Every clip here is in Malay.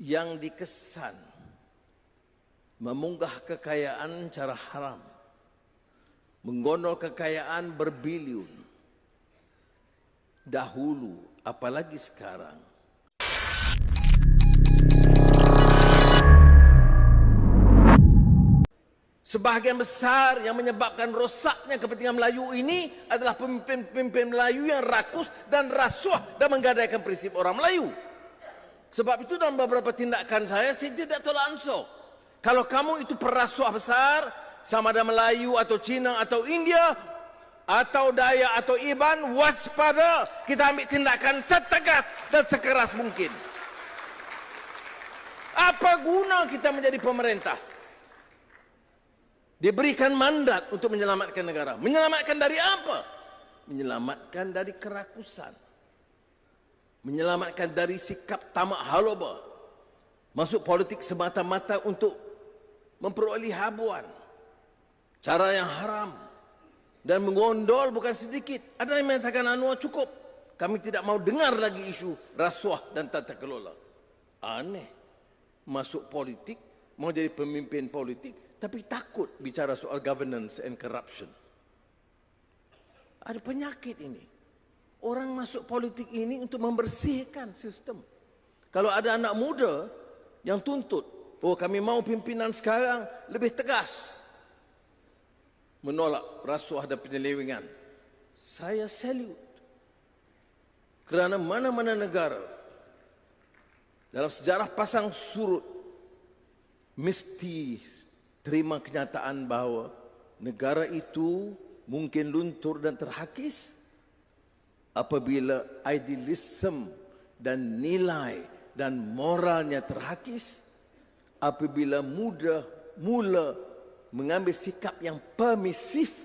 yang dikesan memunggah kekayaan cara haram, menggondol kekayaan berbilion dahulu, apalagi sekarang. Sebahagian besar yang menyebabkan rosaknya kepentingan Melayu ini adalah pemimpin-pemimpin Melayu yang rakus dan rasuah dan menggadaikan prinsip orang Melayu. Sebab itu dalam beberapa tindakan saya tidak tolak ansur. Kalau kamu itu perasuah besar, sama ada Melayu atau Cina atau India, atau Dayak atau Iban, waspada, kita ambil tindakan setegas dan sekeras mungkin. Apa guna kita menjadi pemerintah? Diberikan mandat untuk menyelamatkan negara. Menyelamatkan dari apa? Menyelamatkan dari kerakusan. Menyelamatkan dari sikap tamak haloba. Masuk politik semata-mata untuk memperoleh habuan. Cara yang haram. Dan mengondol bukan sedikit. Ada yang mengatakan Anwar cukup. Kami tidak mau dengar lagi isu rasuah dan tata kelola. Aneh. Masuk politik, mau jadi pemimpin politik, tapi takut bicara soal governance and corruption. Ada penyakit ini. Orang masuk politik ini untuk membersihkan sistem. Kalau ada anak muda yang tuntut, oh kami mau pimpinan sekarang lebih tegas menolak rasuah dan penyelewengan, saya salute. Kerana mana-mana negara dalam sejarah pasang surut mesti terima kenyataan bahawa negara itu mungkin luntur dan terhakis apabila idealisme dan nilai dan moralnya terhakis, apabila mula mengambil sikap yang permisif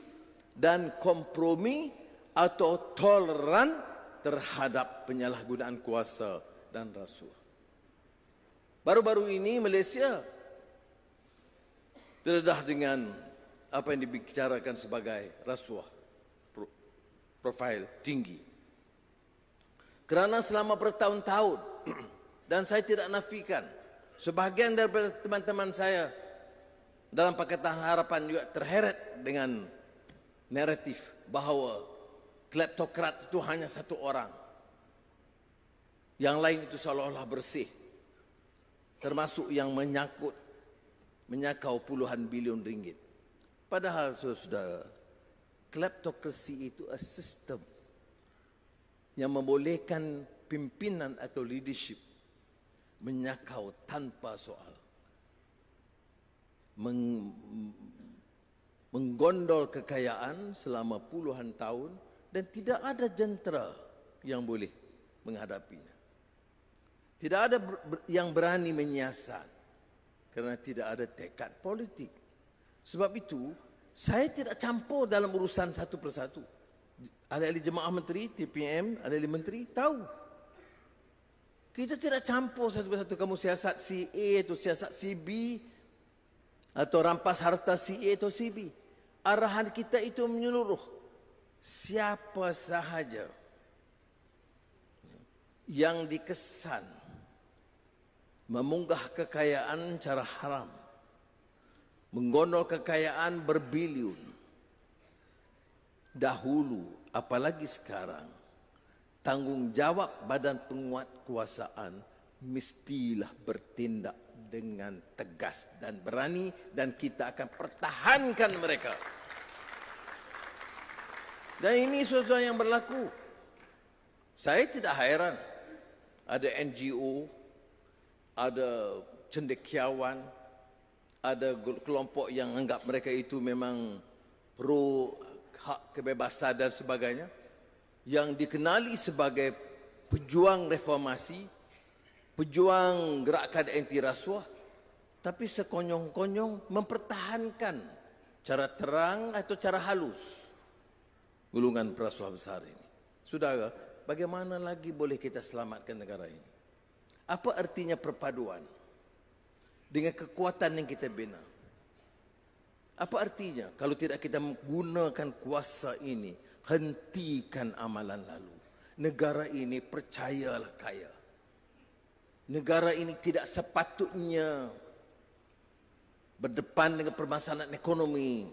dan kompromi atau toleran terhadap penyalahgunaan kuasa dan rasuah. Baru-baru ini Malaysia terdedah dengan apa yang dibicarakan sebagai rasuah profil tinggi. Kerana selama bertahun-tahun, dan saya tidak nafikan, sebahagian daripada teman-teman saya dalam Pakatan Harapan juga terheret dengan naratif bahawa kleptokrat itu hanya satu orang. Yang lain itu seolah-olah bersih. Termasuk yang menyakau puluhan bilion ringgit. Padahal saudara, kleptokrasi itu adalah sistem yang membolehkan pimpinan atau leadership menyakau tanpa soal. Menggondol kekayaan selama puluhan tahun dan tidak ada jentera yang boleh menghadapinya. Tidak ada yang berani menyiasat kerana tidak ada tekad politik. Sebab itu, saya tidak campur dalam urusan satu persatu. Ahli-ahli jemaah menteri, TPM, ahli-ahli menteri, tahu. Kita tidak campur satu persatu. Kamu siasat si A atau siasat si B, atau rampas harta si A atau si B. Arahan kita itu menyeluruh. Siapa sahaja yang dikesan memunggah kekayaan cara haram, menggondol kekayaan berbilion dahulu, apalagi sekarang, tanggungjawab badan penguatkuasaan mestilah bertindak dengan tegas dan berani, dan kita akan pertahankan mereka. Dan ini sesuatu yang berlaku. Saya tidak heran ada NGO, ada cendekiawan, ada kelompok yang anggap mereka itu memang pro hak kebebasan dan sebagainya, yang dikenali sebagai pejuang reformasi, pejuang gerakan anti rasuah, tapi sekonyong-konyong mempertahankan cara terang atau cara halus golongan perasuah besar ini. Saudara, bagaimana lagi boleh kita selamatkan negara ini? Apa artinya perpaduan dengan kekuatan yang kita bina? Apa artinya kalau tidak kita menggunakan kuasa ini, hentikan amalan lalu? Negara ini percayalah kaya. negara ini tidak sepatutnya berdepan dengan permasalahan ekonomi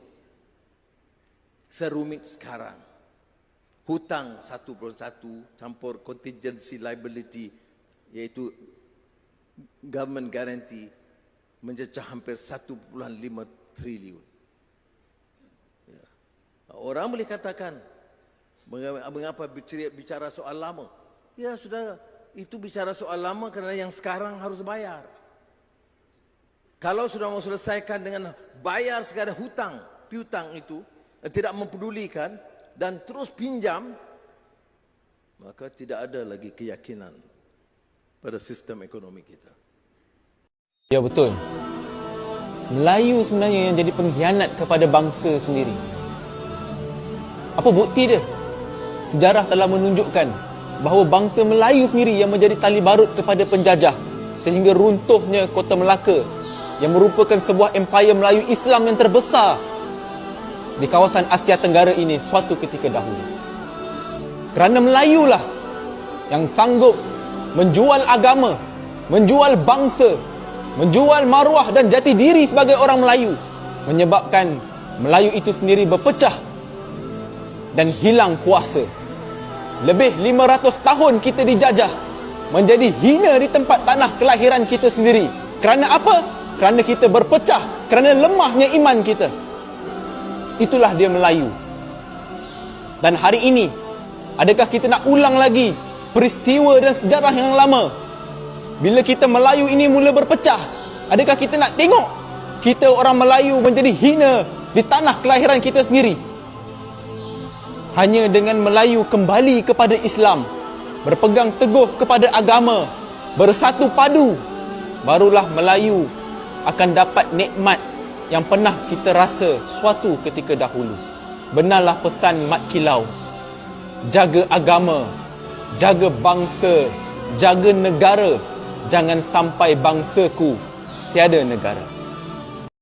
serumit sekarang. Hutang 1+1 campur contingency liability, iaitu government guarantee, mencecah hampir 1.5 triliun. Ya. Orang boleh katakan, mengapa bicara soal lama? Ya sudah, itu bicara soal lama kerana yang sekarang harus bayar. Kalau sudah mau selesaikan dengan bayar segala hutang, piutang itu, tidak mempedulikan dan terus pinjam, maka tidak ada lagi keyakinan pada sistem ekonomi kita. Ya betul. Melayu sebenarnya yang jadi pengkhianat kepada bangsa sendiri. Apa bukti dia? Sejarah telah menunjukkan bahawa bangsa Melayu sendiri yang menjadi tali barut kepada penjajah sehingga runtuhnya Kota Melaka yang merupakan sebuah empayar Melayu Islam yang terbesar di kawasan Asia Tenggara ini suatu ketika dahulu. Kerana Melayulah yang sanggup menjual agama, menjual bangsa, menjual maruah dan jati diri sebagai orang Melayu, menyebabkan Melayu itu sendiri berpecah dan hilang kuasa. Lebih 500 tahun kita dijajah, menjadi hina di tempat tanah kelahiran kita sendiri. Kerana apa? Kerana kita berpecah, kerana lemahnya iman kita. Itulah dia Melayu. Dan hari ini, adakah kita nak ulang lagi peristiwa dan sejarah yang lama? Bila kita Melayu ini mula berpecah, adakah kita nak tengok kita orang Melayu menjadi hina di tanah kelahiran kita sendiri? Hanya dengan Melayu kembali kepada Islam, berpegang teguh kepada agama, bersatu padu, barulah Melayu akan dapat nikmat yang pernah kita rasa suatu ketika dahulu. Benarlah pesan Mat Kilau, jaga agama, jaga bangsa, jaga negara, jangan sampai bangsaku tiada negara.